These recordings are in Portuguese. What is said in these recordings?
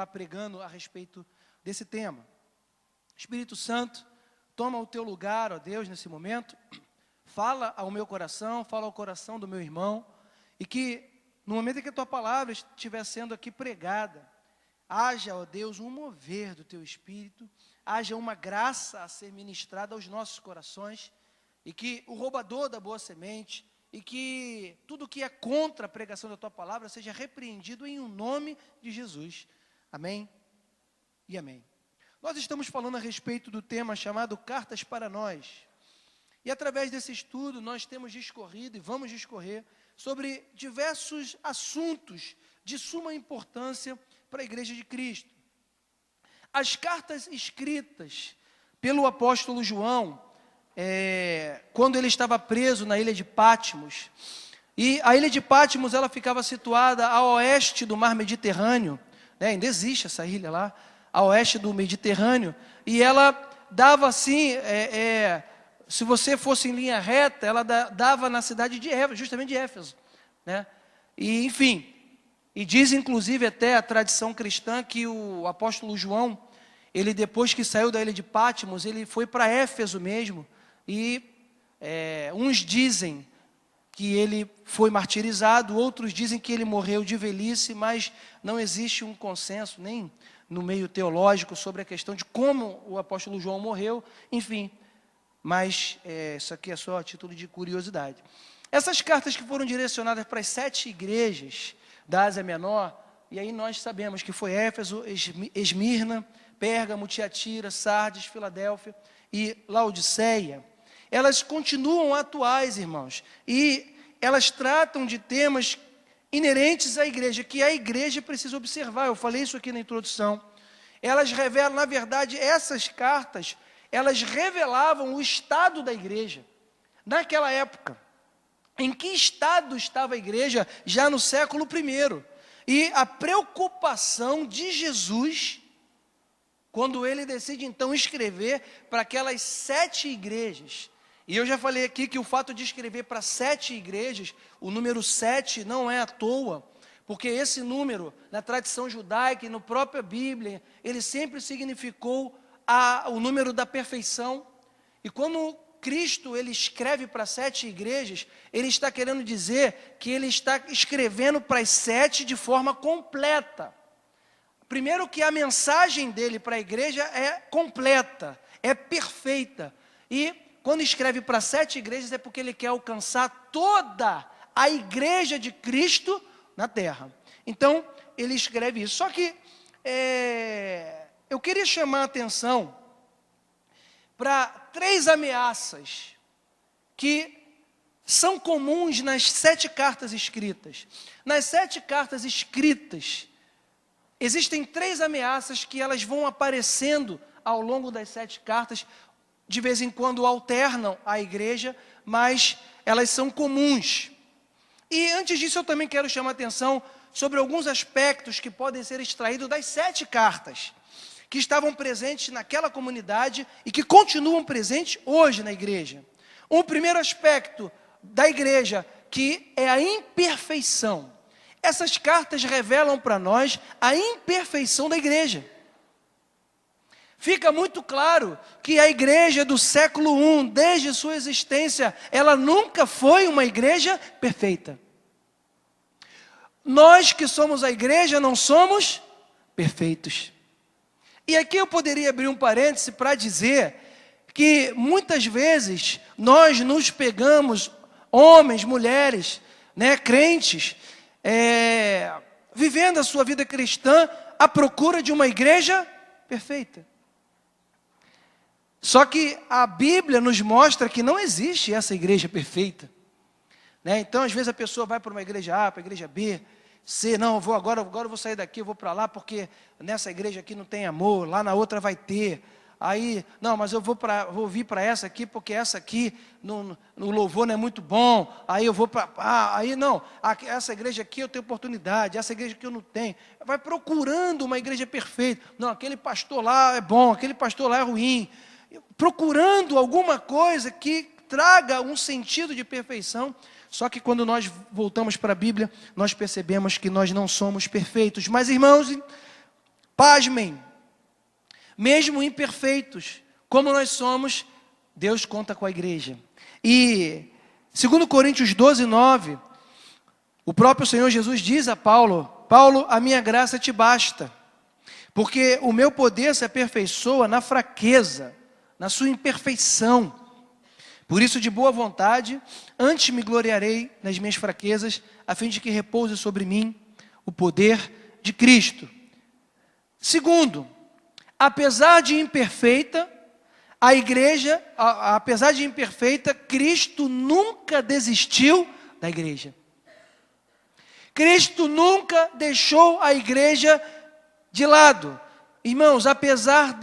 pregando a respeito desse tema. Espírito Santo, toma o teu lugar, ó Deus, nesse momento, fala ao meu coração, fala ao coração do meu irmão, e que no momento em que a tua palavra estiver sendo aqui pregada, haja, ó Deus, um mover do teu Espírito, haja uma graça a ser ministrada aos nossos corações, e que o roubador da boa semente, e que tudo que é contra a pregação da tua palavra seja repreendido em nome de Jesus. Amém e amém. Nós estamos falando a respeito do tema chamado Cartas para Nós. E através desse estudo nós temos discorrido e vamos discorrer sobre diversos assuntos de suma importância para a Igreja de Cristo. As cartas escritas pelo apóstolo João, quando ele estava preso na ilha de Patmos, e a ilha de Patmos ela ficava situada a oeste do mar Mediterrâneo, ainda existe essa ilha lá, a oeste do Mediterrâneo, e ela dava assim, se você fosse em linha reta, ela dava na cidade de Éfeso, justamente de Éfeso, e enfim, e diz inclusive até a tradição cristã que o apóstolo João, ele depois que saiu da ilha de Patmos, ele foi para Éfeso mesmo, e uns dizem que ele foi martirizado, outros dizem que ele morreu de velhice, mas não existe um consenso, nem no meio teológico, sobre a questão de como o apóstolo João morreu, enfim, mas isso aqui é só a título de curiosidade. Essas cartas que foram direcionadas para as 7 igrejas da Ásia Menor, e aí nós sabemos que foi Éfeso, Esmirna, Pérgamo, Tiatira, Sardes, Filadélfia e Laodiceia, elas continuam atuais, irmãos, e elas tratam de temas inerentes à igreja, que a igreja precisa observar. Eu falei isso aqui na introdução. Elas revelam, na verdade, essas cartas, elas revelavam o estado da igreja naquela época. Em que estado estava a igreja já no século I? E a preocupação de Jesus, quando ele decide então escrever para aquelas 7 igrejas. E eu já falei aqui que o fato de escrever para 7 igrejas, o número 7 não é à toa, porque esse número, na tradição judaica e na própria Bíblia, ele sempre significou o número da perfeição. E quando Cristo ele escreve para 7 igrejas, ele está querendo dizer que ele está escrevendo para as 7 de forma completa. Primeiro que a mensagem dele para a igreja é completa, é perfeita. E quando escreve para 7 igrejas é porque ele quer alcançar toda a igreja de Cristo na terra. Então, ele escreve isso. Só que eu queria chamar a atenção para 3 ameaças que são comuns nas 7 cartas escritas. Nas 7 cartas escritas, existem 3 ameaças que elas vão aparecendo ao longo das 7 cartas, de vez em quando alternam a igreja, mas elas são comuns. E antes disso eu também quero chamar a atenção sobre alguns aspectos que podem ser extraídos das 7 cartas, que estavam presentes naquela comunidade e que continuam presentes hoje na igreja. Um primeiro aspecto da igreja, que é a imperfeição. Essas cartas revelam para nós a imperfeição da igreja. Fica muito claro que a igreja do século I, desde sua existência, ela nunca foi uma igreja perfeita. Nós que somos a igreja não somos perfeitos. E aqui eu poderia abrir um parêntese para dizer que muitas vezes nós nos pegamos, homens, mulheres, crentes, vivendo a sua vida cristã à procura de uma igreja perfeita. Só que a Bíblia nos mostra que não existe essa igreja perfeita. Então, às vezes a pessoa vai para uma igreja A, para a igreja B, C, não, agora eu vou sair daqui, eu vou para lá, porque nessa igreja aqui não tem amor, lá na outra vai ter. Aí, não, mas eu vou vir para essa aqui, porque essa aqui, no louvor não é muito bom. Aí eu vou para... essa igreja aqui eu tenho oportunidade, essa igreja aqui eu não tenho. Vai procurando uma igreja perfeita. Não, aquele pastor lá é bom, aquele pastor lá é ruim. Procurando alguma coisa que traga um sentido de perfeição. Só que quando nós voltamos para a Bíblia, nós percebemos que nós não somos perfeitos. Mas, irmãos, pasmem, mesmo imperfeitos, como nós somos, Deus conta com a igreja. E 2 Coríntios 12, 9, o próprio Senhor Jesus diz a Paulo: Paulo, a minha graça te basta, porque o meu poder se aperfeiçoa na fraqueza, na sua imperfeição. Por isso, de boa vontade, antes me gloriarei nas minhas fraquezas, a fim de que repouse sobre mim o poder de Cristo. Segundo, apesar de imperfeita, a igreja, apesar de imperfeita, Cristo nunca desistiu da igreja. Cristo nunca deixou a igreja de lado. Irmãos, apesar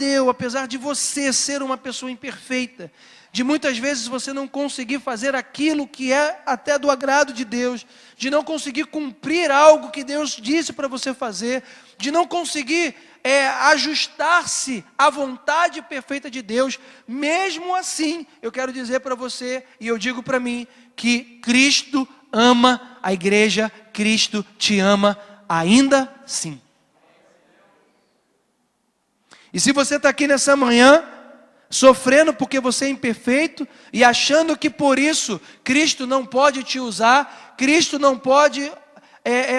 de você ser uma pessoa imperfeita, de muitas vezes você não conseguir fazer aquilo que é até do agrado de Deus, de não conseguir cumprir algo que Deus disse para você fazer, de não conseguir ajustar-se à vontade perfeita de Deus, mesmo assim, eu quero dizer para você, e eu digo para mim, que Cristo ama a igreja, Cristo te ama ainda sim. E se você está aqui nessa manhã, sofrendo porque você é imperfeito e achando que por isso Cristo não pode te usar, Cristo não pode,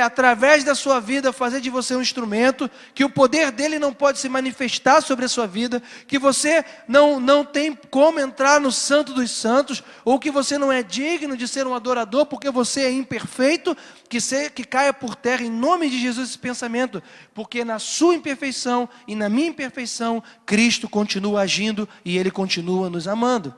através da sua vida, fazer de você um instrumento, que o poder dele não pode se manifestar sobre a sua vida, que você não tem como entrar no Santo dos Santos, ou que você não é digno de ser um adorador porque você é imperfeito, que caia por terra em nome de Jesus esse pensamento, porque na sua imperfeição e na minha imperfeição, Cristo continua agindo e Ele continua nos amando.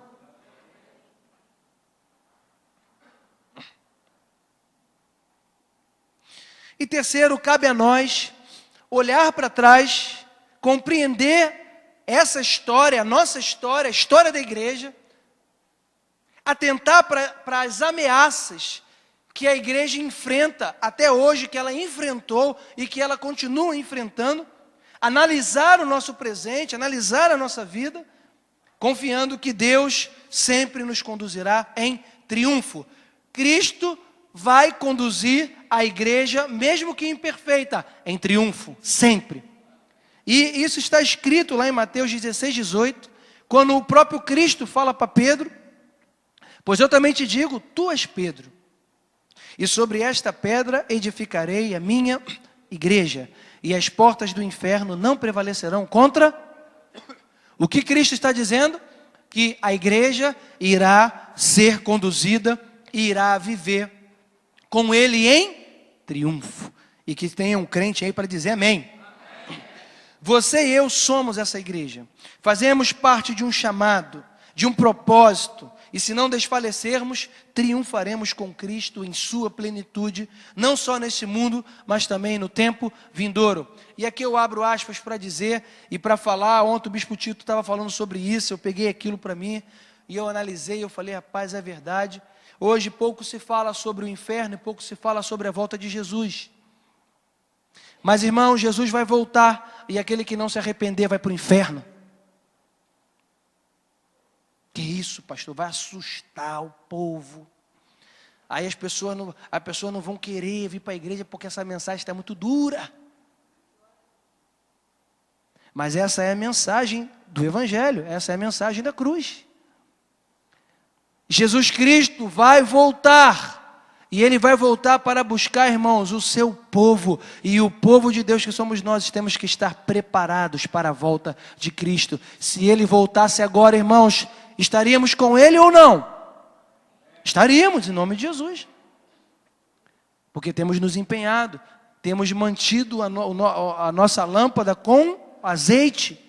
E terceiro, cabe a nós olhar para trás, compreender essa história, a nossa história, a história da igreja, atentar para as ameaças que a igreja enfrenta até hoje, que ela enfrentou e que ela continua enfrentando, analisar o nosso presente, analisar a nossa vida, confiando que Deus sempre nos conduzirá em triunfo. Cristo vai conduzir a igreja, mesmo que imperfeita, em triunfo, sempre. E isso está escrito lá em Mateus 16, 18, quando o próprio Cristo fala para Pedro: pois eu também te digo, tu és Pedro, e sobre esta pedra edificarei a minha igreja, e as portas do inferno não prevalecerão contra. O que Cristo está dizendo? Que a igreja irá ser conduzida e irá viver com Ele em triunfo. E que tenha um crente aí para dizer amém. Você e eu somos essa igreja. Fazemos parte de um chamado, de um propósito. E se não desfalecermos, triunfaremos com Cristo em sua plenitude, não só neste mundo, mas também no tempo vindouro. E aqui eu abro aspas para dizer e para falar. Ontem o Bispo Tito estava falando sobre isso, eu peguei aquilo para mim e eu analisei, eu falei, rapaz, é verdade. Hoje pouco se fala sobre o inferno e pouco se fala sobre a volta de Jesus. Mas, irmão, Jesus vai voltar e aquele que não se arrepender vai para o inferno. Que isso, pastor? Vai assustar o povo. Aí as pessoas não vão querer vir para a igreja porque essa mensagem está muito dura. Mas essa é a mensagem do Evangelho, essa é a mensagem da cruz. Jesus Cristo vai voltar. E Ele vai voltar para buscar, irmãos, o seu povo. E o povo de Deus que somos nós, temos que estar preparados para a volta de Cristo. Se Ele voltasse agora, irmãos, estaríamos com Ele ou não? Estaríamos, em nome de Jesus. Porque temos nos empenhado, temos mantido a nossa lâmpada com azeite.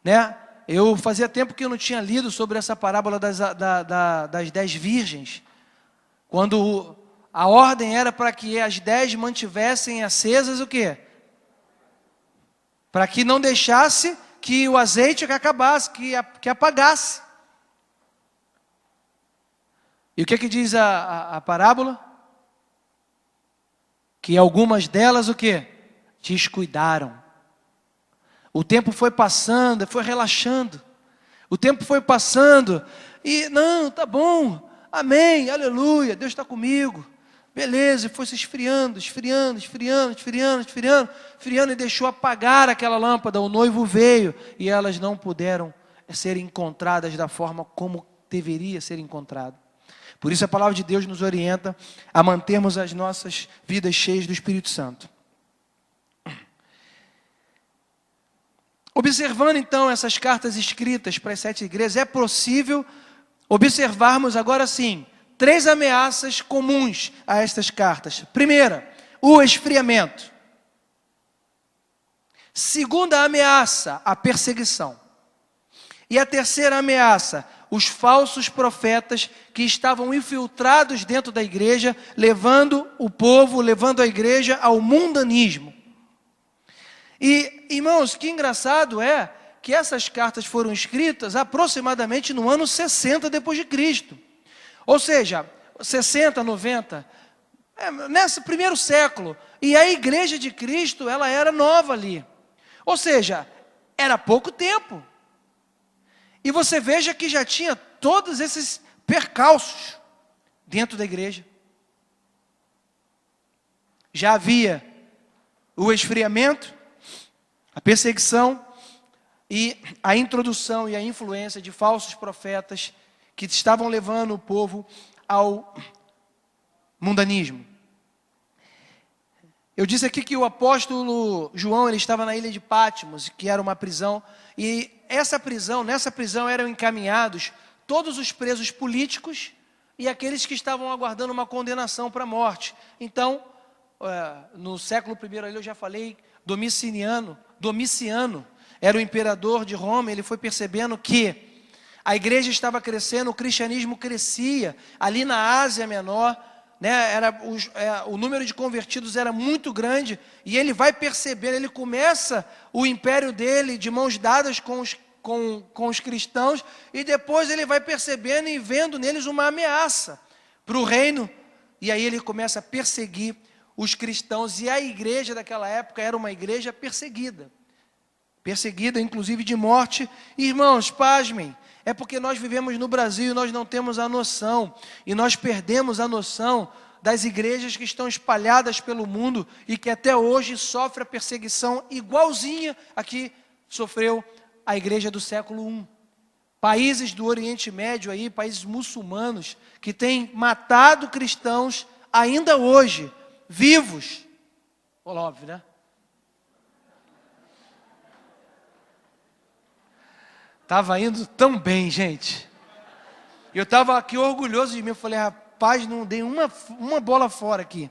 Né? Eu fazia tempo que eu não tinha lido sobre essa parábola das 10 virgens. Quando a ordem era para que as 10 mantivessem acesas o quê? Para que não deixasse que o azeite acabasse, que apagasse. E o que diz a parábola? Que algumas delas o quê? Descuidaram. O tempo foi passando, foi relaxando. O tempo foi passando e, não, tá bom. Amém, aleluia, Deus está comigo. Beleza, e foi se esfriando, e deixou apagar aquela lâmpada. O noivo veio e elas não puderam ser encontradas da forma como deveria ser encontrado. Por isso a palavra de Deus nos orienta a mantermos as nossas vidas cheias do Espírito Santo. Observando então essas cartas escritas para as 7 igrejas, é possível observarmos agora sim 3 ameaças comuns a estas cartas. Primeira, o esfriamento. Segunda ameaça, a perseguição. E a terceira ameaça, os falsos profetas que estavam infiltrados dentro da igreja, levando o povo, levando a igreja ao mundanismo. E, irmãos, que engraçado é que essas cartas foram escritas aproximadamente no ano 60 depois de Cristo. Ou seja, 60, 90, nesse primeiro século. E a igreja de Cristo, ela era nova ali. Ou seja, era pouco tempo. E você veja que já tinha todos esses percalços dentro da igreja. Já havia o esfriamento, a perseguição e a introdução e a influência de falsos profetas que estavam levando o povo ao mundanismo. Eu disse aqui que o apóstolo João, ele estava na ilha de Patmos, que era uma prisão, e nessa prisão eram encaminhados todos os presos políticos e aqueles que estavam aguardando uma condenação para a morte. Então, no século I, eu já falei, Domiciano era o imperador de Roma. Ele foi percebendo que a igreja estava crescendo, o cristianismo crescia, ali na Ásia Menor, né, o número de convertidos era muito grande, e ele vai perceber, ele começa o império dele de mãos dadas com os cristãos, e depois ele vai percebendo e vendo neles uma ameaça para o reino, e aí ele começa a perseguir os cristãos, e a igreja daquela época era uma igreja perseguida inclusive de morte. Irmãos, pasmem, é porque nós vivemos no Brasil e nós não temos a noção, e nós perdemos a noção das igrejas que estão espalhadas pelo mundo e que até hoje sofrem a perseguição igualzinha a que sofreu a igreja do século I. Países do Oriente Médio, aí, países muçulmanos, que têm matado cristãos ainda hoje, vivos. Óbvio, né? Estava indo tão bem, gente. Eu estava aqui orgulhoso de mim. Eu falei, rapaz, não dei uma bola fora aqui.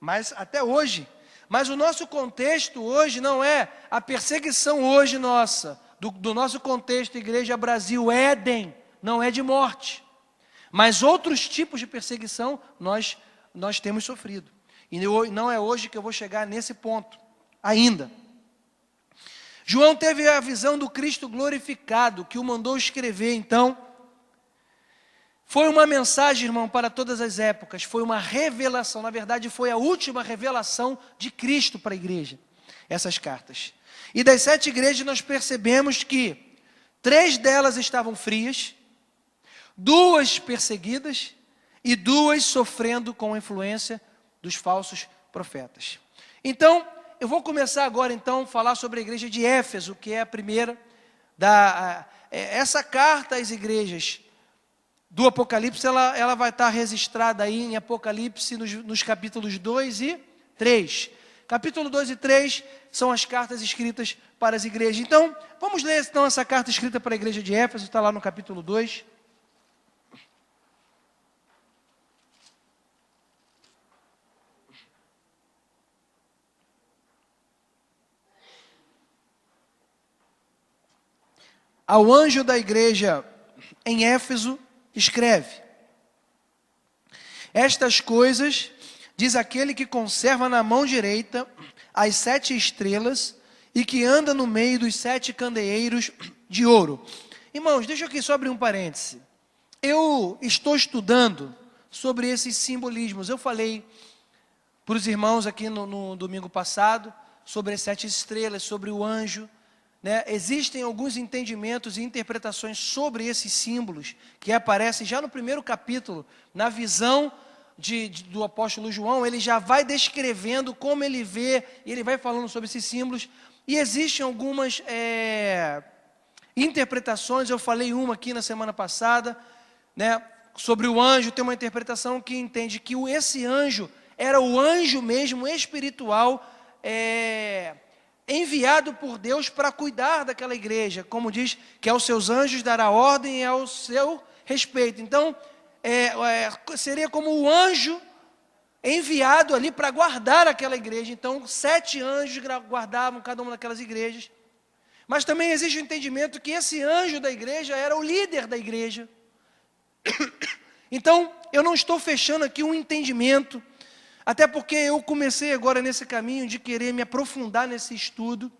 Mas até hoje. Mas o nosso contexto hoje não é a perseguição hoje nossa. Do nosso contexto, Igreja Brasil, Éden, não é de morte. Mas outros tipos de perseguição nós temos sofrido. E não é hoje que eu vou chegar nesse ponto ainda. João teve a visão do Cristo glorificado, que o mandou escrever, então. Foi uma mensagem, irmão, para todas as épocas. Foi uma revelação, na verdade foi a última revelação de Cristo para a igreja, essas cartas. E das 7 igrejas nós percebemos que 3 delas estavam frias, 2 perseguidas e 2 sofrendo com a influência dos falsos profetas. Então, eu vou começar agora, então, a falar sobre a igreja de Éfeso, que é a primeira essa carta às igrejas do Apocalipse, ela vai estar registrada aí em Apocalipse nos capítulos 2 e 3. Capítulo 2 e 3 são as cartas escritas para as igrejas. Então, vamos ler então essa carta escrita para a igreja de Éfeso, está lá no capítulo 2. Ao anjo da igreja em Éfeso, escreve: estas coisas diz aquele que conserva na mão direita as 7 estrelas e que anda no meio dos 7 candeeiros de ouro. Irmãos, deixa eu aqui só abrir um parêntese. Eu estou estudando sobre esses simbolismos. Eu falei para os irmãos aqui no domingo passado sobre as 7 estrelas, sobre o anjo. Né? Existem alguns entendimentos e interpretações sobre esses símbolos que aparecem já no primeiro capítulo, na visão do apóstolo João, ele já vai descrevendo como ele vê, e ele vai falando sobre esses símbolos, e existem algumas interpretações. Eu falei uma aqui na semana passada, né, sobre o anjo. Tem uma interpretação que entende que esse anjo era o anjo mesmo espiritual, enviado por Deus para cuidar daquela igreja, como diz que aos seus anjos dará ordem ao seu respeito. Então, seria como o anjo enviado ali para guardar aquela igreja. Então, 7 anjos guardavam cada uma daquelas igrejas. Mas também existe o entendimento que esse anjo da igreja era o líder da igreja. Então, eu não estou fechando aqui um entendimento, até porque eu comecei agora nesse caminho de querer me aprofundar nesse estudo.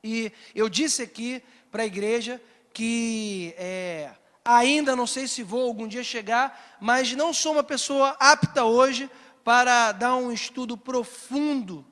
E eu disse aqui para a igreja que ainda não sei se vou algum dia chegar, mas não sou uma pessoa apta hoje para dar um estudo profundo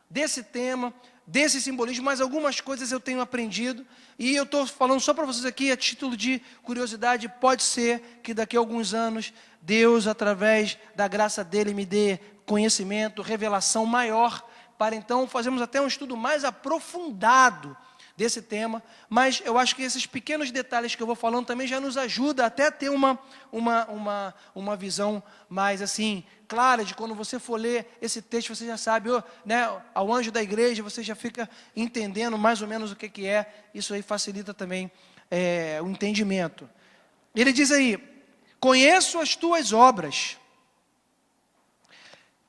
desse tema, desse simbolismo, mas algumas coisas eu tenho aprendido, e eu estou falando só para vocês aqui, a título de curiosidade. Pode ser que daqui a alguns anos, Deus, através da graça dEle, me dê conhecimento, revelação maior, para então fazermos até um estudo mais aprofundado desse tema. Mas eu acho que esses pequenos detalhes que eu vou falando também já nos ajuda até a ter uma visão mais assim clara, de quando você for ler esse texto, você já sabe, né, ao anjo da igreja, você já fica entendendo mais ou menos o que é. Isso aí facilita também o entendimento. Ele diz aí: conheço as tuas obras,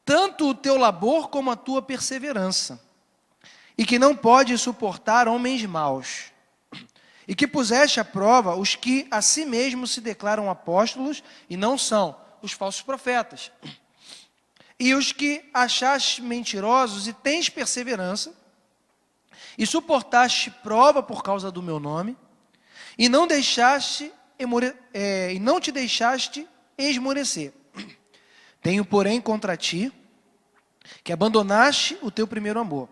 tanto o teu labor como a tua perseverança, e que não pode suportar homens maus, e que puseste à prova os que a si mesmos se declaram apóstolos e não são, os falsos profetas, e os que achaste mentirosos, e tens perseverança, e suportaste prova por causa do meu nome, e não te deixaste esmorecer. Tenho, porém, contra ti, que abandonaste o teu primeiro amor.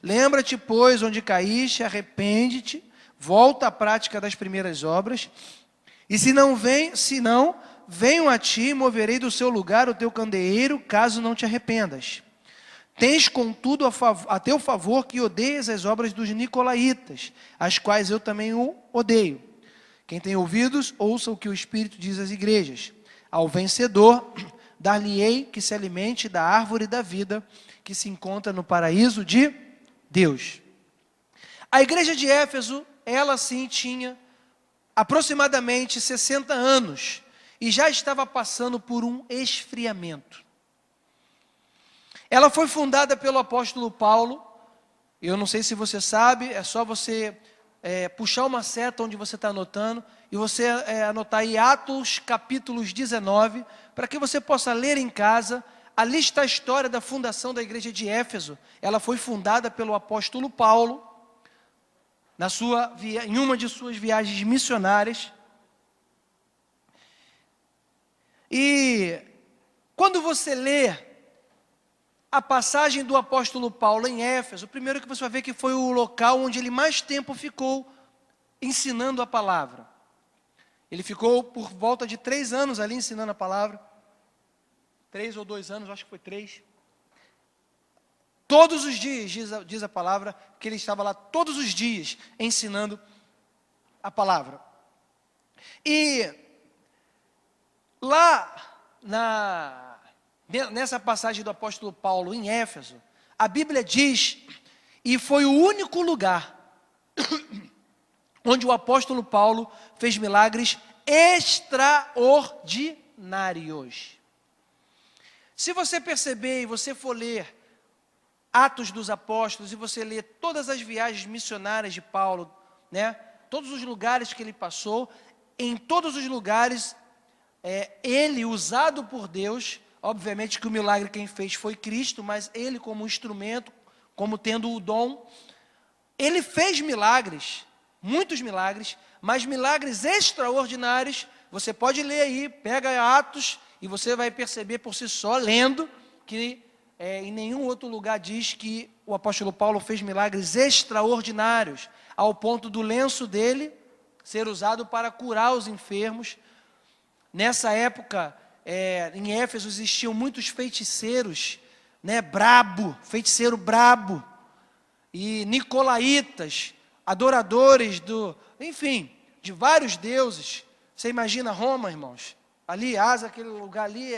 Lembra-te, pois, onde caíste, arrepende-te, volta à prática das primeiras obras, e se não, venho a ti e moverei do seu lugar o teu candeeiro, caso não te arrependas. Tens, contudo, a teu favor que odeias as obras dos nicolaítas, as quais eu também odeio. Quem tem ouvidos, ouça o que o Espírito diz às igrejas. Ao vencedor, dar-lhe-ei que se alimente da árvore da vida, que se encontra no paraíso de Deus. A igreja de Éfeso, ela sim tinha aproximadamente 60 anos, e já estava passando por um esfriamento. Ela foi fundada pelo apóstolo Paulo. Eu não sei se você sabe, é só você puxar uma seta onde você está anotando, e você anotar aí Atos capítulos 19, para que você possa ler em casa. Ali está a história da fundação da igreja de Éfeso. Ela foi fundada pelo apóstolo Paulo, em uma de suas viagens missionárias. E quando você lê a passagem do apóstolo Paulo em Éfeso, o primeiro que você vai ver que foi o local onde ele mais tempo ficou ensinando a palavra. Ele ficou por volta de 3 anos ali ensinando a palavra. 3 ou 2 anos, acho que foi 3. Todos os dias, diz a palavra, que ele estava lá todos os dias ensinando a palavra. E lá nessa passagem do apóstolo Paulo em Éfeso, a Bíblia diz, e foi o único lugar onde o apóstolo Paulo fez milagres extraordinários. Se você perceber e você for ler Atos dos Apóstolos, e você ler todas as viagens missionárias de Paulo, né, todos os lugares que ele passou, em todos os lugares, ele, usado por Deus, obviamente que o milagre quem fez foi Cristo, mas ele como instrumento, como tendo o dom, ele fez milagres, muitos milagres, mas milagres extraordinários. Você pode ler aí, pega Atos, e você vai perceber por si só, lendo, que em nenhum outro lugar diz que o apóstolo Paulo fez milagres extraordinários, ao ponto do lenço dele ser usado para curar os enfermos. Nessa época, em Éfeso existiam muitos feiticeiros, né, feiticeiro brabo, e nicolaítas, adoradores enfim, de vários deuses. Você imagina Roma, irmãos? Ali, Ásia, aquele lugar ali,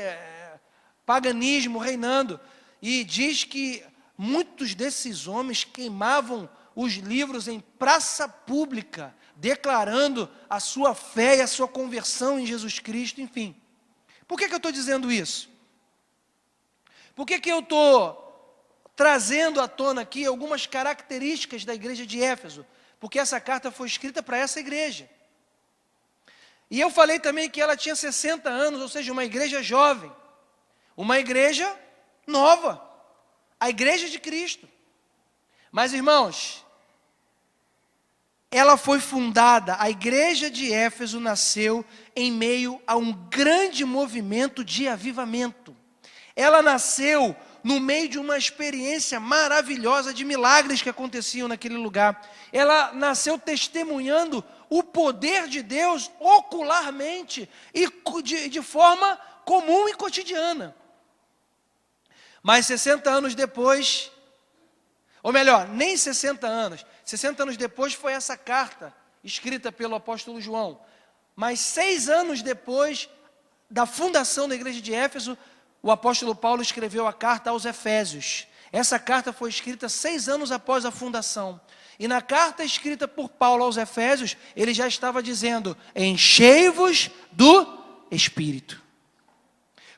paganismo reinando. E diz que muitos desses homens queimavam os livros em praça pública, declarando a sua fé e a sua conversão em Jesus Cristo, enfim. Por que eu estou dizendo isso? Por que eu estou trazendo à tona aqui algumas características da igreja de Éfeso? Porque essa carta foi escrita para essa igreja. E eu falei também que ela tinha 60 anos, ou seja, uma igreja jovem, uma igreja nova, a igreja de Cristo. Mas, irmãos, ela foi fundada, a igreja de Éfeso nasceu em meio a um grande movimento de avivamento. Ela nasceu no meio de uma experiência maravilhosa de milagres que aconteciam naquele lugar. Ela nasceu testemunhando o poder de Deus ocularmente e de forma comum e cotidiana. Mas 60 anos depois, ou melhor, nem 60 anos, 60 anos depois foi essa carta escrita pelo apóstolo João. Mas 6 anos depois da fundação da igreja de Éfeso, o apóstolo Paulo escreveu a carta aos Efésios. Essa carta foi escrita 6 anos após a fundação. E na carta escrita por Paulo aos Efésios, ele já estava dizendo: enchei-vos do Espírito.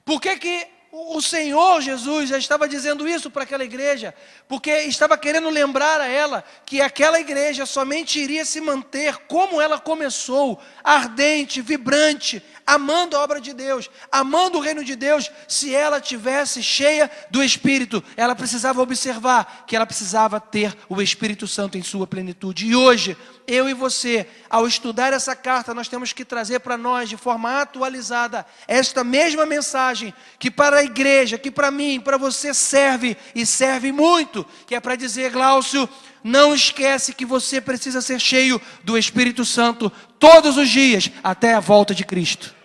Por que o Senhor Jesus já estava dizendo isso para aquela igreja? Porque estava querendo lembrar a ela que aquela igreja somente iria se manter como ela começou, ardente, vibrante, amando a obra de Deus, amando o reino de Deus, se ela tivesse cheia do Espírito. Ela precisava observar que ela precisava ter o Espírito Santo em sua plenitude. E hoje, eu e você, ao estudar essa carta, nós temos que trazer para nós, de forma atualizada, esta mesma mensagem, que para a igreja, que para mim, para você serve, e serve muito, que é para dizer: Gláucio, não esquece que você precisa ser cheio do Espírito Santo todos os dias, até a volta de Cristo.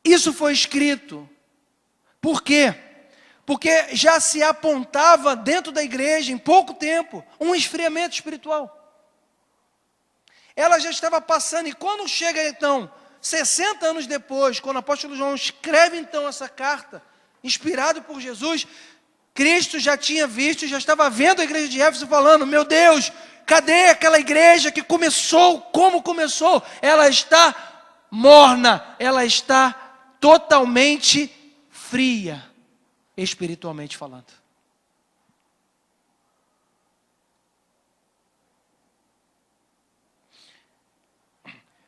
Isso foi escrito. Por quê? Porque já se apontava dentro da igreja, em pouco tempo, um esfriamento espiritual. Ela já estava passando, e quando chega então, 60 anos depois, quando o apóstolo João escreve então essa carta, inspirado por Jesus, Cristo já tinha visto, já estava vendo a igreja de Éfeso falando: meu Deus, cadê aquela igreja que começou, como começou? Ela está morna, ela está totalmente fria, espiritualmente falando.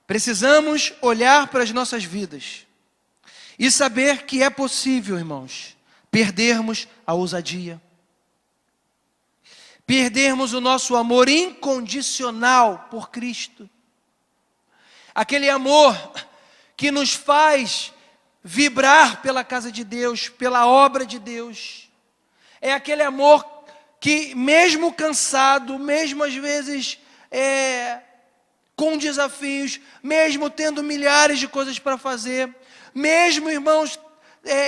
Precisamos olhar para as nossas vidas e saber que é possível, irmãos, perdermos a ousadia, perdermos o nosso amor incondicional por Cristo, aquele amor que nos faz vibrar pela casa de Deus, pela obra de Deus. É aquele amor que, mesmo cansado, mesmo às vezes com desafios, mesmo tendo milhares de coisas para fazer, mesmo, irmãos,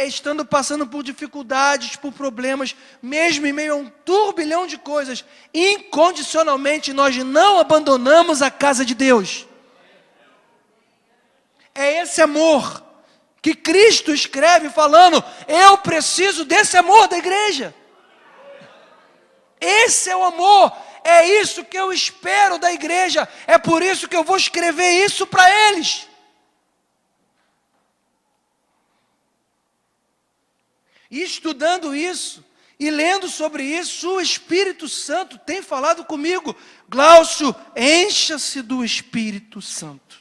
estando passando por dificuldades, por problemas, mesmo em meio a um turbilhão de coisas, incondicionalmente nós não abandonamos a casa de Deus. É esse amor que Cristo escreve falando: eu preciso desse amor da igreja. Esse é o amor, é isso que eu espero da igreja, é por isso que eu vou escrever isso para eles. E estudando isso, e lendo sobre isso, o Espírito Santo tem falado comigo: Gláucio, encha-se do Espírito Santo.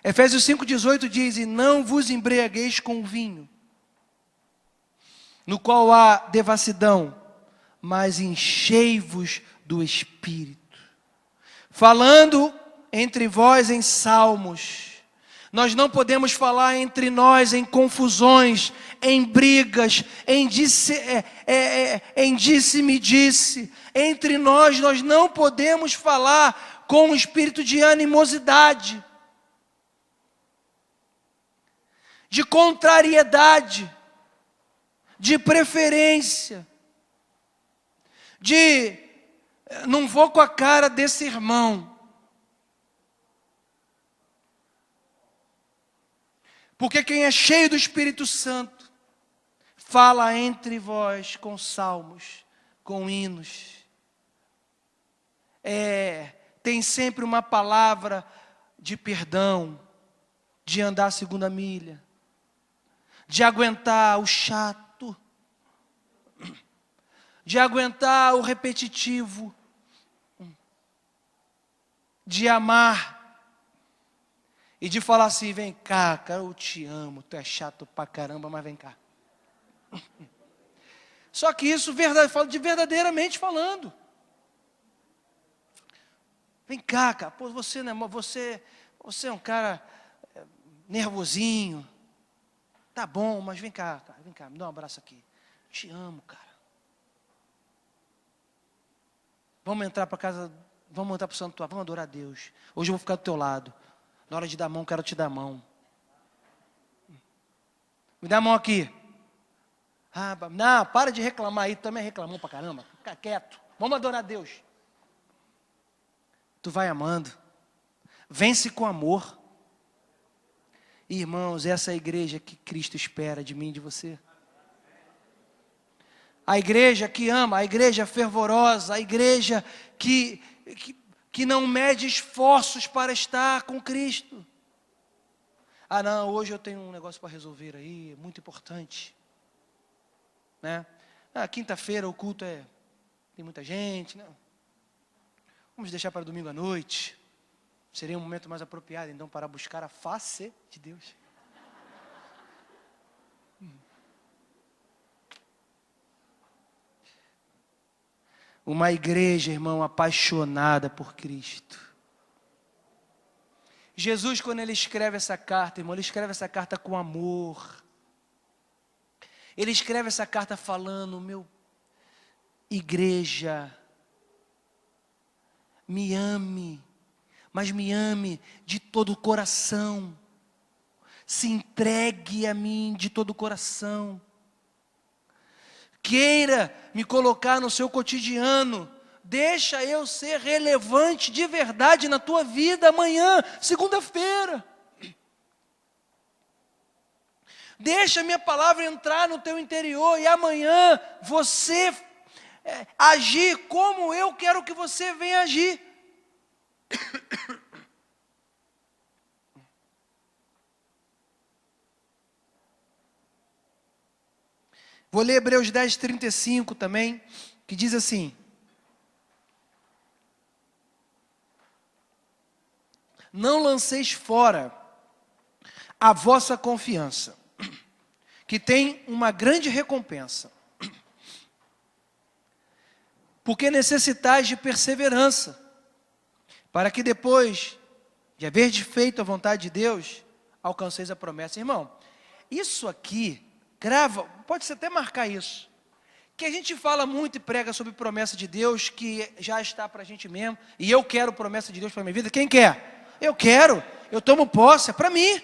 Efésios 5,18 diz: e não vos embriagueis com vinho, no qual há devassidão, mas enchei-vos do Espírito, falando entre vós em salmos, Nós não podemos falar entre nós em confusões, em brigas, em disse-me-disse. Entre nós não podemos falar com um espírito de animosidade, de contrariedade, de preferência, de não vou com a cara desse irmão. Porque quem é cheio do Espírito Santo, fala entre vós com salmos, com hinos. Tem sempre uma palavra de perdão, de andar a segunda milha, de aguentar o chato, de aguentar o repetitivo, de amar. E de falar assim, vem cá, cara, eu te amo, tu é chato pra caramba, mas vem cá. Só que isso verdadeiramente falando. Vem cá, cara, pô, você é um cara nervosinho. Tá bom, mas vem cá, cara, vem cá, me dá um abraço aqui. Te amo, cara. Vamos entrar para casa, vamos entrar para o santuário, vamos adorar a Deus. Hoje eu vou ficar do teu lado. Na hora de dar a mão, quero te dar a mão. Me dá a mão aqui. Não, para de reclamar aí, tu também reclamou pra caramba. Fica quieto. Vamos adorar a Deus. Tu vai amando. Vence com amor. Irmãos, essa é a igreja que Cristo espera de mim e de você. A igreja que ama, a igreja fervorosa, a igreja que não mede esforços para estar com Cristo. Não, hoje eu tenho um negócio para resolver aí, muito importante. Né? Quinta-feira o culto tem muita gente. Né? Vamos deixar para domingo à noite. Seria um momento mais apropriado, então, para buscar a face de Deus. Uma igreja, irmão, apaixonada por Cristo. Jesus, quando ele escreve essa carta, irmão, ele escreve essa carta com amor. Ele escreve essa carta falando, meu, igreja, me ame, mas me ame de todo o coração. Se entregue a mim de todo o coração. Queira me colocar no seu cotidiano. Deixa eu ser relevante de verdade na tua vida amanhã, segunda-feira. Deixa a minha palavra entrar no teu interior e amanhã você agir como eu quero que você venha agir. Vou ler Hebreus 10:35 também, que diz assim: não lanceis fora a vossa confiança, que tem uma grande recompensa, porque necessitais de perseverança, para que depois de haver feito a vontade de Deus, alcanceis a promessa. Irmão, isso aqui, grava, pode até marcar isso, que a gente fala muito e prega sobre promessa de Deus, que já está para a gente mesmo, e eu quero promessa de Deus para a minha vida. Quem quer? Eu quero, eu tomo posse, é para mim.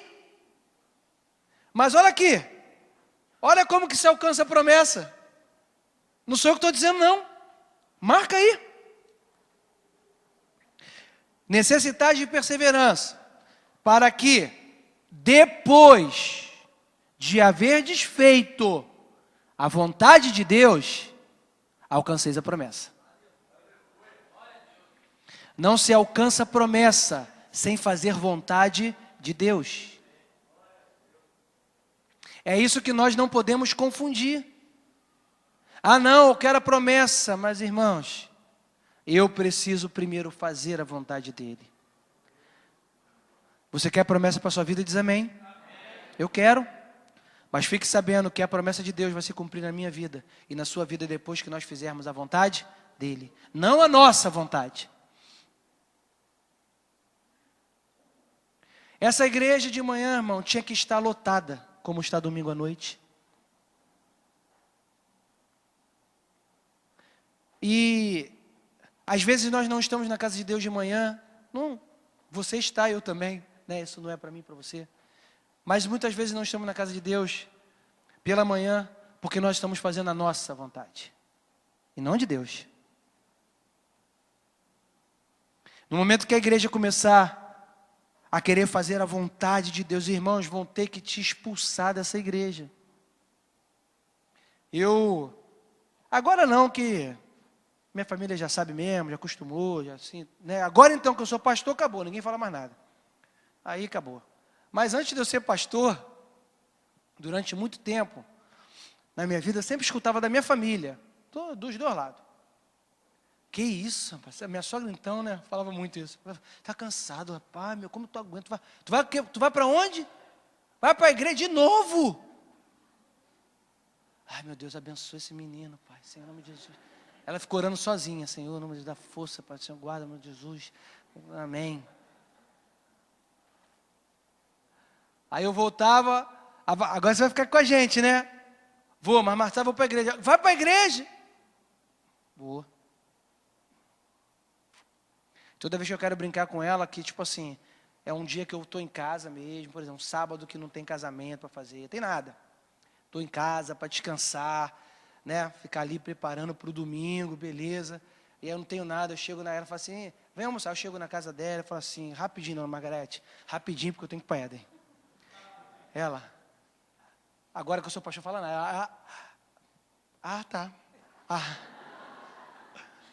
Mas olha aqui, olha como que se alcança a promessa. Não sou eu que estou dizendo não, marca aí. Necessitais de perseverança, para que depois de haver desfeito a vontade de Deus, alcanceis a promessa. Não se alcança a promessa sem fazer vontade de Deus. É isso que nós não podemos confundir. Não, eu quero a promessa, mas irmãos, eu preciso primeiro fazer a vontade dEle. Você quer a promessa para a sua vida? Diz amém. Eu quero. Mas fique sabendo que a promessa de Deus vai se cumprir na minha vida e na sua vida depois que nós fizermos a vontade dEle, não a nossa vontade. Essa igreja de manhã, irmão, tinha que estar lotada, como está domingo à noite. E às vezes nós não estamos na casa de Deus de manhã. Não, você está, eu também, né? Isso não é para mim, para você. Mas muitas vezes não estamos na casa de Deus pela manhã, porque nós estamos fazendo a nossa vontade, e não de Deus. No momento que a igreja começar a querer fazer a vontade de Deus, irmãos, vão ter que te expulsar dessa igreja. Agora não, que minha família já sabe mesmo, já acostumou, já assim, né? Agora então que eu sou pastor, acabou, ninguém fala mais nada. Aí acabou. Mas antes de eu ser pastor, durante muito tempo, na minha vida, eu sempre escutava da minha família, dos dois lados. Que isso, rapaz? Minha sogra então, né, falava muito isso. Tá cansado, rapaz, meu, como tu aguenta? Tu vai para onde? Vai para a igreja de novo. Ai, meu Deus, abençoe esse menino, Pai, Senhor, em nome de Jesus. Ela ficou orando sozinha, Senhor, em nome de Deus, dá força, Pai, Senhor, guarda, em nome de Jesus. Amém. Aí eu voltava, agora você vai ficar com a gente, né? Vou, mas Marta, vou para a igreja. Vai para a igreja. Vou. Toda vez que eu quero brincar com ela, que tipo assim, é um dia que eu estou em casa mesmo, por exemplo, um sábado que não tem casamento para fazer, tem nada. Estou em casa para descansar, né? Ficar ali preparando para o domingo, beleza. E aí eu não tenho nada, eu chego na ela e falo assim, vem almoçar. Eu chego na casa dela e falo assim, rapidinho, dona Margarete, rapidinho, porque eu tenho que ir para Éden. Ela, agora que eu sou pastor, fala nada. Tá.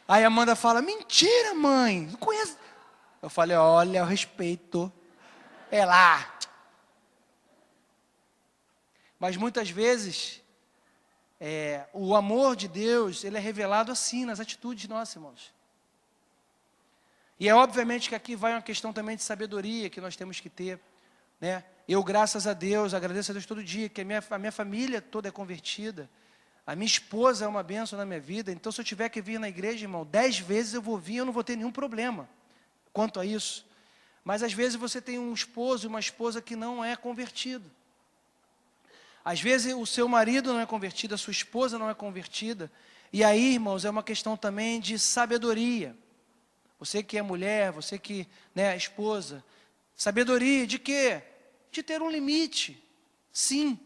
Aí a Amanda fala, mentira, mãe, não conheço. Eu falei, olha, eu respeito. Ela. Mas muitas vezes, o amor de Deus, ele é revelado assim, nas atitudes nossas, irmãos. E é obviamente que aqui vai uma questão também de sabedoria que nós temos que ter, né? Eu, graças a Deus, agradeço a Deus todo dia, que a minha família toda é convertida. A minha esposa é uma bênção na minha vida, então se eu tiver que vir na igreja, irmão, 10 vezes eu vou vir, eu não vou ter nenhum problema quanto a isso. Mas às vezes você tem um esposo e uma esposa que não é convertido. Às vezes o seu marido não é convertido, a sua esposa não é convertida. E aí, irmãos, é uma questão também de sabedoria. Você que é mulher, você que é esposa. Sabedoria de quê? De ter um limite. Sim,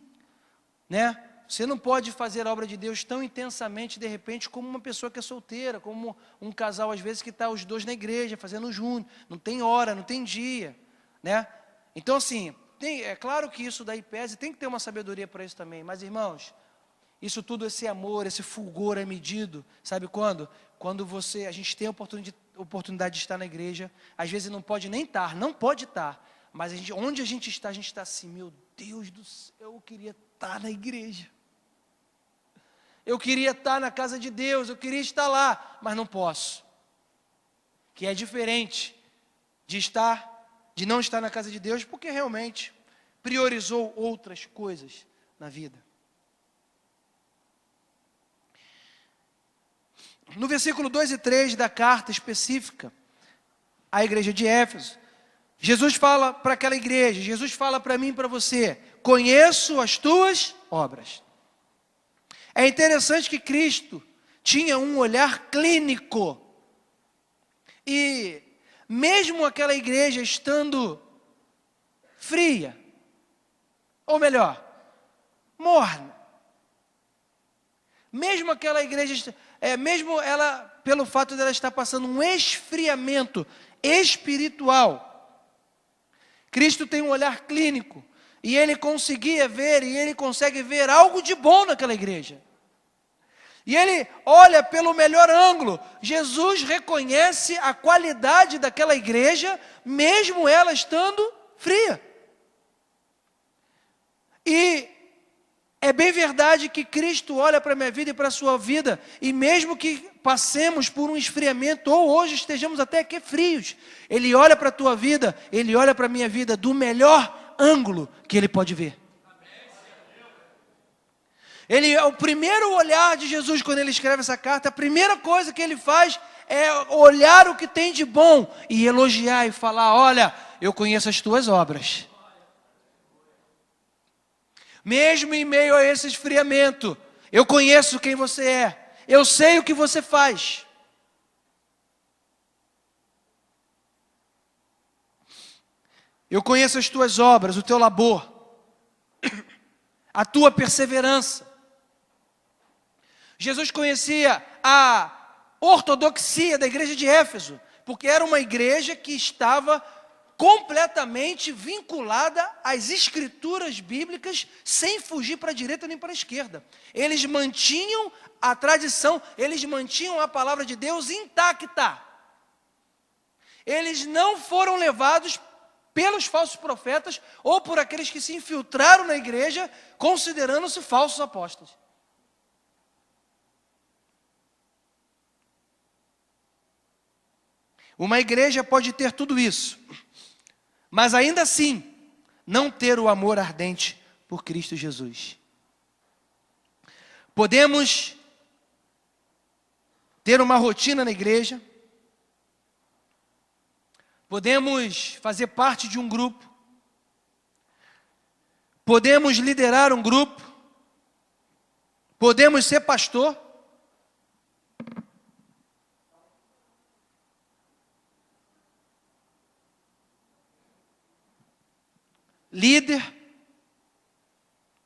né? Você não pode fazer a obra de Deus tão intensamente, de repente, como uma pessoa que é solteira, como um casal, às vezes, que está os dois na igreja, fazendo junto. Não tem hora, não tem dia, né? Então, assim, é claro que isso daí pesa, e tem que ter uma sabedoria para isso também. Mas, irmãos, isso tudo, esse amor, esse fulgor é medido, sabe quando? Quando a gente tem a oportunidade de estar na igreja, às vezes não pode nem estar, não pode estar, mas onde a gente está assim, meu Deus do céu, eu queria estar na igreja. Eu queria estar na casa de Deus, eu queria estar lá, mas não posso. Que é diferente de não estar na casa de Deus, porque realmente priorizou outras coisas na vida. No versículo 2 e 3 da carta específica à igreja de Éfeso, Jesus fala para aquela igreja, Jesus fala para mim e para você, conheço as tuas obras. É interessante que Cristo tinha um olhar clínico. E mesmo aquela igreja estando fria, ou melhor, morna, mesmo aquela igreja, mesmo ela, pelo fato de ela estar passando um esfriamento espiritual, Cristo tem um olhar clínico, e ele conseguia ver, e ele consegue ver algo de bom naquela igreja. E ele olha pelo melhor ângulo. Jesus reconhece a qualidade daquela igreja, mesmo ela estando fria. E é bem verdade que Cristo olha para a minha vida e para a sua vida, e mesmo que passemos por um esfriamento, ou hoje estejamos até aqui frios, Ele olha para a tua vida, Ele olha para a minha vida do melhor ângulo que Ele pode ver. O primeiro olhar de Jesus, quando ele escreve essa carta, a primeira coisa que ele faz é olhar o que tem de bom e elogiar e falar, olha, eu conheço as tuas obras. Mesmo em meio a esse esfriamento, eu conheço quem você é. Eu sei o que você faz. Eu conheço as tuas obras, o teu labor, a tua perseverança. Jesus conhecia a ortodoxia da igreja de Éfeso, porque era uma igreja que estava completamente vinculada às escrituras bíblicas, sem fugir para a direita nem para a esquerda. Eles mantinham a tradição, eles mantinham a palavra de Deus intacta. Eles não foram levados pelos falsos profetas ou por aqueles que se infiltraram na igreja, considerando-se falsos apóstolos. Uma igreja pode ter tudo isso, mas ainda assim, não ter o amor ardente por Cristo Jesus. Podemos ter uma rotina na igreja, podemos fazer parte de um grupo, podemos liderar um grupo, podemos ser pastor, líder,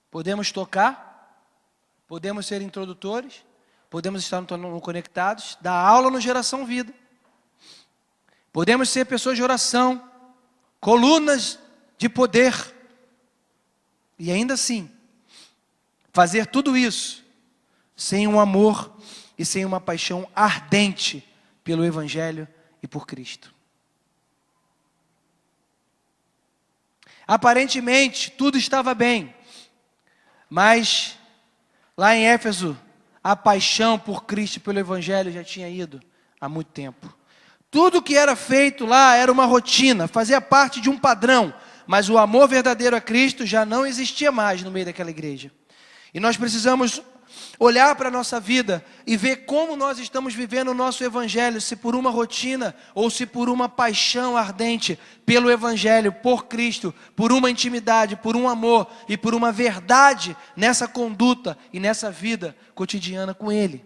podemos tocar, podemos ser introdutores, podemos estar no Conectados, dar aula no Geração Vida, podemos ser pessoas de oração, colunas de poder, e ainda assim, fazer tudo isso, sem um amor e sem uma paixão ardente pelo Evangelho e por Cristo. Aparentemente, tudo estava bem, mas lá em Éfeso, a paixão por Cristo e pelo Evangelho já tinha ido há muito tempo. Tudo que era feito lá era uma rotina, fazia parte de um padrão, mas o amor verdadeiro a Cristo já não existia mais no meio daquela igreja. E nós precisamos olhar para a nossa vida e ver como nós estamos vivendo o nosso Evangelho, se por uma rotina ou se por uma paixão ardente pelo Evangelho, por Cristo, por uma intimidade, por um amor e por uma verdade nessa conduta e nessa vida cotidiana com Ele.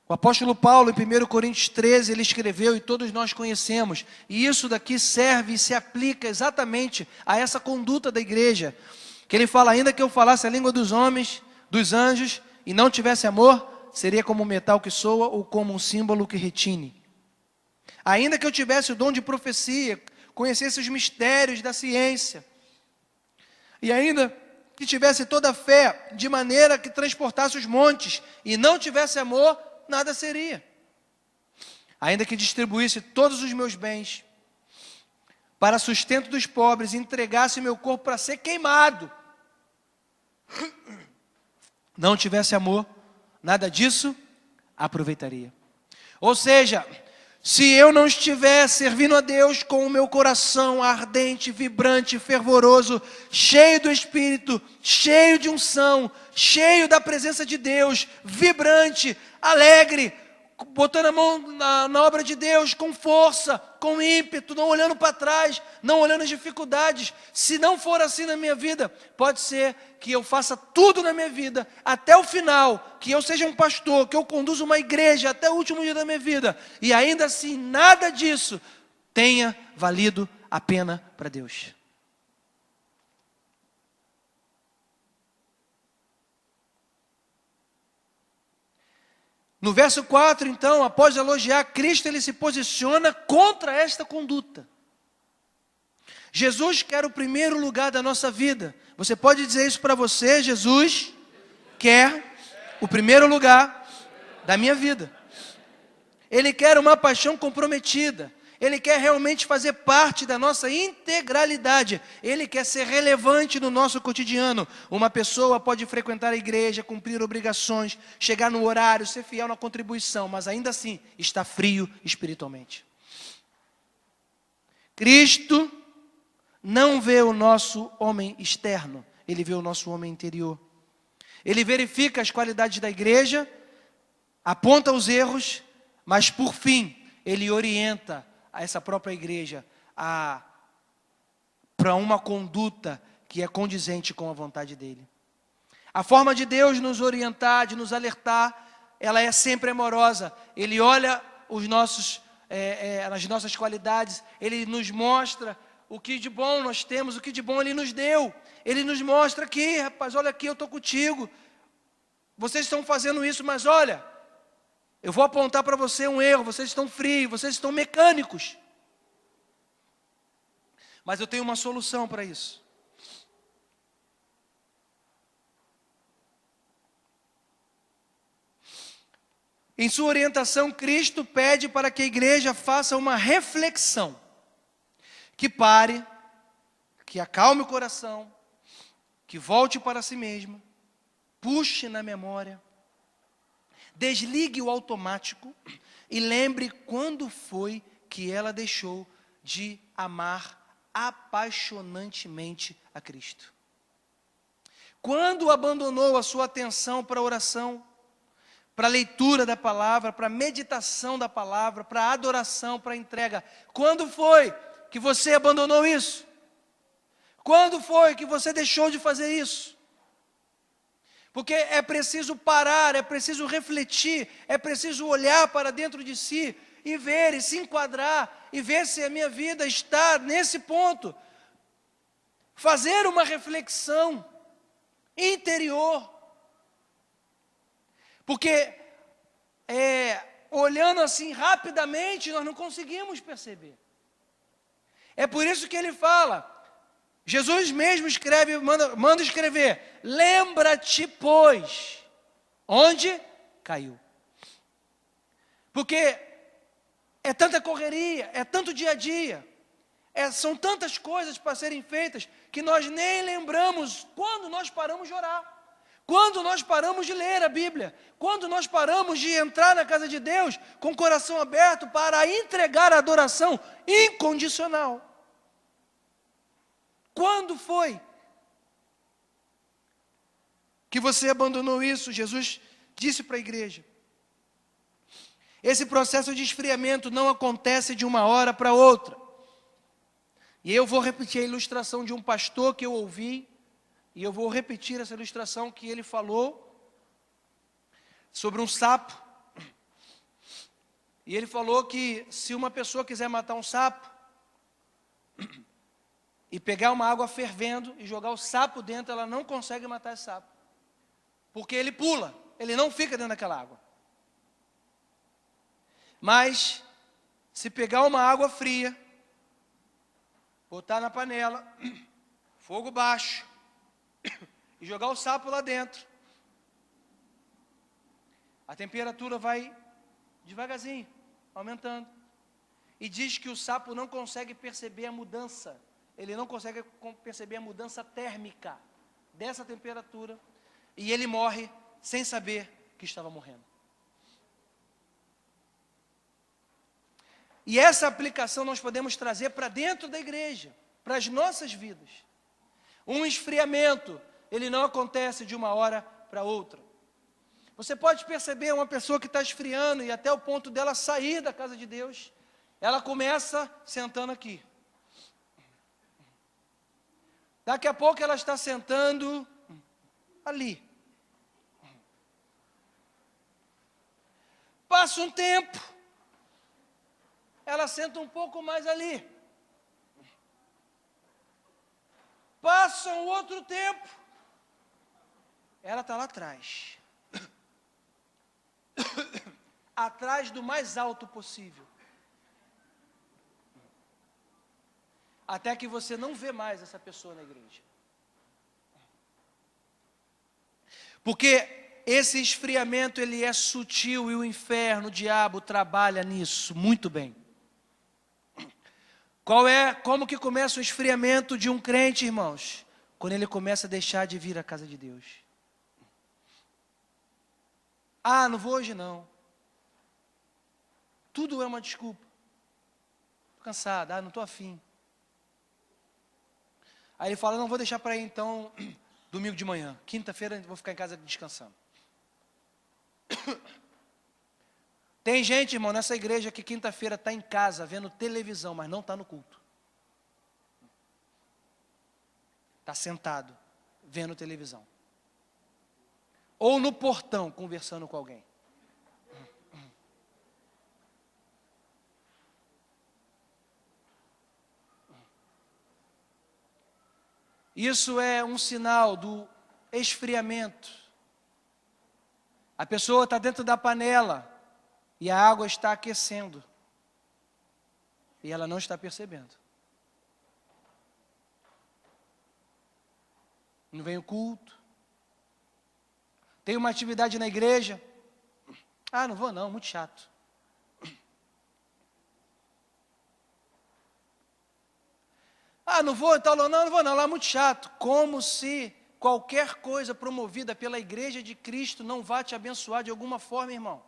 O apóstolo Paulo, em 1 Coríntios 13, ele escreveu, e todos nós conhecemos, e isso daqui serve e se aplica exatamente a essa conduta da igreja, que ele fala: ainda que eu falasse a língua dos homens, dos anjos, e não tivesse amor, seria como um metal que soa ou como um símbolo que retine. Ainda que eu tivesse o dom de profecia, conhecesse os mistérios da ciência, e ainda que tivesse toda a fé, de maneira que transportasse os montes, e não tivesse amor, nada seria. Ainda que distribuísse todos os meus bens para sustento dos pobres, e entregasse meu corpo para ser queimado, não tivesse amor, nada disso aproveitaria. Ou seja, se eu não estiver servindo a Deus com o meu coração ardente, vibrante, fervoroso, cheio do Espírito, cheio de unção, cheio da presença de Deus, vibrante, alegre, botando a mão na obra de Deus, com força, com ímpeto, não olhando para trás, não olhando as dificuldades. Se não for assim na minha vida, pode ser que eu faça tudo na minha vida, até o final, que eu seja um pastor, que eu conduza uma igreja até o último dia da minha vida, e ainda assim nada disso tenha valido a pena para Deus. No verso 4, então, após elogiar Cristo, ele se posiciona contra esta conduta. Jesus quer o primeiro lugar da nossa vida. Você pode dizer isso para você: Jesus quer o primeiro lugar da minha vida. Ele quer uma paixão comprometida. Ele quer realmente fazer parte da nossa integralidade. Ele quer ser relevante no nosso cotidiano. Uma pessoa pode frequentar a igreja, cumprir obrigações, chegar no horário, ser fiel na contribuição, mas ainda assim está frio espiritualmente. Cristo não vê o nosso homem externo, Ele vê o nosso homem interior. Ele verifica as qualidades da igreja, aponta os erros, mas por fim, Ele orienta a essa própria igreja para uma conduta que é condizente com a vontade dele. A forma de Deus nos orientar, de nos alertar, ela é sempre amorosa. Ele olha as nossas qualidades, Ele nos mostra o que de bom nós temos, o que de bom Ele nos deu. Ele nos mostra aqui, rapaz, olha aqui, eu estou contigo. Vocês estão fazendo isso, mas olha, eu vou apontar para você um erro, vocês estão frios, vocês estão mecânicos. Mas eu tenho uma solução para isso. Em sua orientação, Cristo pede para que a igreja faça uma reflexão, que pare, que acalme o coração, que volte para si mesma, puxe na memória, desligue o automático e lembre quando foi que ela deixou de amar apaixonantemente a Cristo. Quando abandonou a sua atenção para a oração, para a leitura da palavra, para a meditação da palavra, para a adoração, para a entrega. Quando foi que você abandonou isso? Quando foi que você deixou de fazer isso? Porque é preciso parar, é preciso refletir, é preciso olhar para dentro de si e ver, e se enquadrar, e ver se a minha vida está nesse ponto. Fazer uma reflexão interior. Porque, olhando assim rapidamente, nós não conseguimos perceber. É por isso que ele fala, Jesus mesmo escreve, manda escrever, lembra-te, pois, onde caiu. Porque é tanta correria, é tanto dia a dia, são tantas coisas para serem feitas, que nós nem lembramos quando nós paramos de orar. Quando nós paramos de ler a Bíblia, quando nós paramos de entrar na casa de Deus com o coração aberto para entregar a adoração incondicional. Quando foi que você abandonou isso? Jesus disse para a igreja. Esse processo de esfriamento não acontece de uma hora para outra. E eu vou repetir a ilustração de um pastor que eu ouvi, e eu vou repetir essa ilustração que ele falou sobre um sapo. E ele falou que se uma pessoa quiser matar um sapo, e pegar uma água fervendo e jogar o sapo dentro, ela não consegue matar esse sapo. Porque ele pula, ele não fica dentro daquela água. Mas, se pegar uma água fria, botar na panela, fogo baixo, e jogar o sapo lá dentro, a temperatura vai devagarzinho, aumentando. E diz que o sapo não consegue perceber a mudança, ele não consegue perceber a mudança térmica dessa temperatura, e ele morre sem saber que estava morrendo. E essa aplicação nós podemos trazer para dentro da igreja, para as nossas vidas. Um esfriamento, ele não acontece de uma hora para outra. Você pode perceber uma pessoa que está esfriando e até o ponto dela sair da casa de Deus, ela começa sentando aqui. Daqui a pouco ela está sentando ali. Passa um tempo, ela senta um pouco mais ali. Passa um outro tempo, ela está lá atrás. Atrás do mais alto possível. Até que você não vê mais essa pessoa na igreja. Porque esse esfriamento, ele é sutil e o inferno, o diabo, trabalha nisso muito bem. Como que começa o esfriamento de um crente, irmãos? Quando ele começa a deixar de vir à casa de Deus. Ah, não vou hoje não. Tudo é uma desculpa. Estou cansado, não estou afim. Aí ele fala, não, vou deixar para ir então, domingo de manhã. Quinta-feira vou ficar em casa descansando. Tem gente, irmão, nessa igreja que quinta-feira está em casa vendo televisão, mas não está no culto. Está sentado, vendo televisão. Ou no portão, conversando com alguém. Isso é um sinal do esfriamento. A pessoa está dentro da panela e a água está aquecendo. E ela não está percebendo. Não vem o culto. Tem uma atividade na igreja. Ah, não vou não, muito chato. Ah, não vou, então não vou não, lá é muito chato. Como se qualquer coisa promovida pela igreja de Cristo não vá te abençoar de alguma forma, irmão.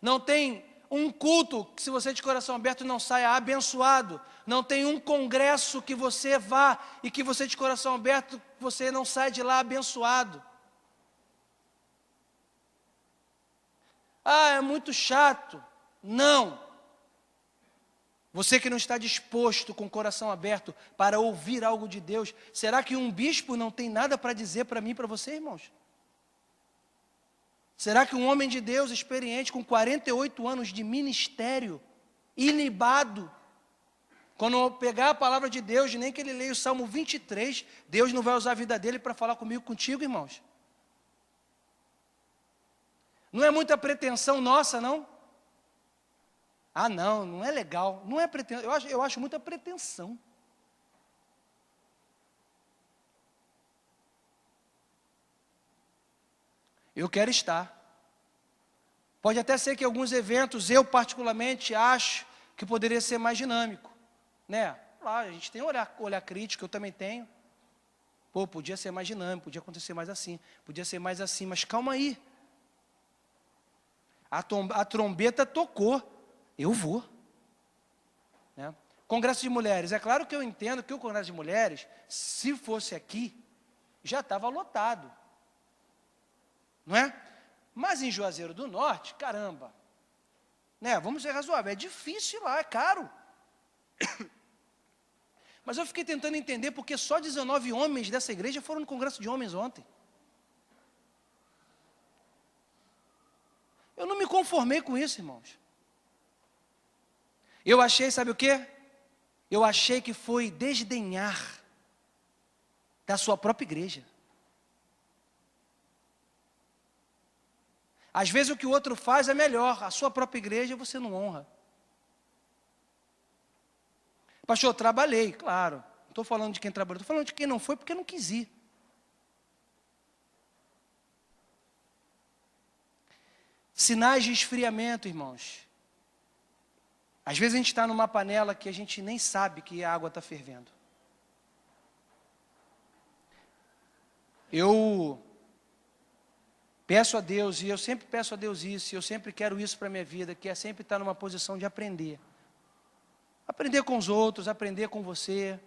Não tem um culto que, se você de coração aberto, não saia abençoado. Não tem um congresso que você vá e que você de coração aberto, você não saia de lá abençoado. Ah, é muito chato. Não. Você que não está disposto, com o coração aberto, para ouvir algo de Deus, será que um bispo não tem nada para dizer para mim e para você, irmãos? Será que um homem de Deus experiente, com 48 anos de ministério, ilibado, quando eu pegar a palavra de Deus, nem que ele leia o Salmo 23, Deus não vai usar a vida dele para falar comigo, contigo, irmãos? Não é muita pretensão nossa, não? Ah, não, não é legal, não é pretensão, eu acho muita pretensão. Eu quero estar. Pode até ser que alguns eventos, eu particularmente acho que poderia ser mais dinâmico, né? Claro, a gente tem olhar crítico, eu também tenho. Pô, podia ser mais dinâmico, podia acontecer mais assim, podia ser mais assim, mas calma aí. A trombeta tocou. Eu vou. Né? Congresso de mulheres. É claro que eu entendo que o Congresso de mulheres, se fosse aqui, já estava lotado. Não é? Mas em Juazeiro do Norte, caramba. Né? Vamos ser razoáveis. É difícil ir lá, é caro. Mas eu fiquei tentando entender porque só 19 homens dessa igreja foram no Congresso de Homens ontem. Eu não me conformei com isso, irmãos. Eu achei, sabe o quê? Eu achei que foi desdenhar da sua própria igreja. Às vezes o que o outro faz é melhor, a sua própria igreja você não honra. Pastor, eu trabalhei, claro. Não estou falando de quem trabalhou, estou falando de quem não foi porque não quis ir. Sinais de esfriamento, irmãos. Às vezes a gente está numa panela que a gente nem sabe que a água está fervendo. Eu peço a Deus, e eu sempre peço a Deus isso, e eu sempre quero isso para a minha vida, que é sempre estar numa posição de aprender. Aprender com os outros, aprender com você.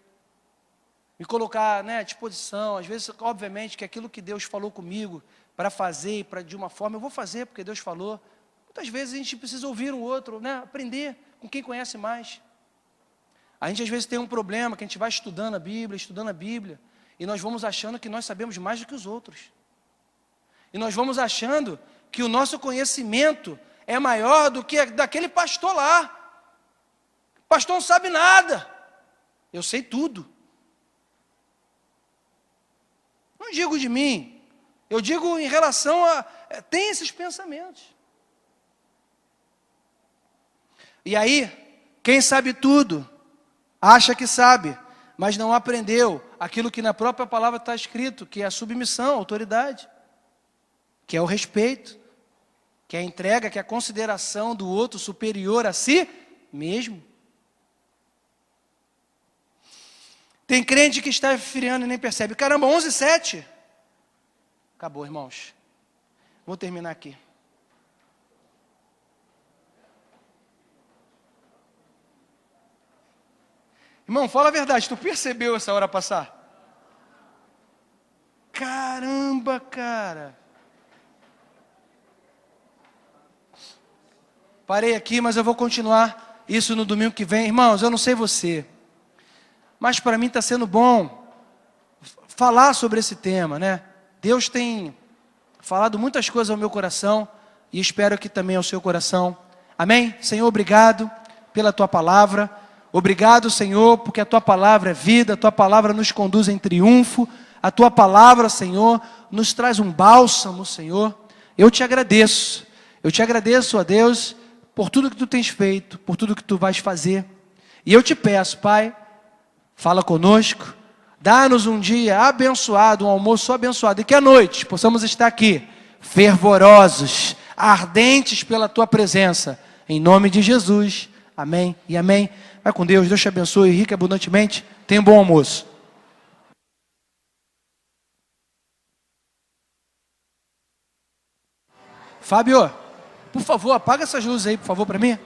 Me colocar, né, à disposição. Às vezes, obviamente, que aquilo que Deus falou comigo para fazer, de uma forma, eu vou fazer porque Deus falou. Muitas vezes a gente precisa ouvir um outro, né, aprender com quem conhece mais. A gente às vezes tem um problema, que a gente vai estudando a Bíblia, e nós vamos achando que nós sabemos mais do que os outros. E nós vamos achando que o nosso conhecimento é maior do que daquele pastor lá. O pastor não sabe nada. Eu sei tudo. Não digo de mim, eu digo em relação a... tem esses pensamentos. E aí, quem sabe tudo, acha que sabe, mas não aprendeu aquilo que na própria palavra está escrito, que é a submissão, a autoridade, que é o respeito, que é a entrega, que é a consideração do outro superior a si mesmo. Tem crente que está esfriando e nem percebe. Caramba, 11:07. Acabou, irmãos. Vou terminar aqui. Irmão, fala a verdade, tu percebeu essa hora passar? Caramba, cara. Parei aqui, mas eu vou continuar isso no domingo que vem. Irmãos, eu não sei você, mas para mim está sendo bom falar sobre esse tema, né? Deus tem falado muitas coisas ao meu coração e espero que também ao seu coração. Amém? Senhor, obrigado pela tua palavra. Obrigado, Senhor, porque a tua palavra é vida, a tua palavra nos conduz em triunfo. A tua palavra, Senhor, nos traz um bálsamo, Senhor. Eu te agradeço, ó Deus, por tudo que tu tens feito, por tudo que tu vais fazer. E eu te peço, Pai, fala conosco, dá-nos um dia abençoado, um almoço abençoado, e que à noite possamos estar aqui, fervorosos, ardentes pela tua presença, em nome de Jesus, amém e amém. Vai com Deus, Deus te abençoe rica e abundantemente, tenha um bom almoço. Fábio, por favor, apaga essas luzes aí, por favor, para mim.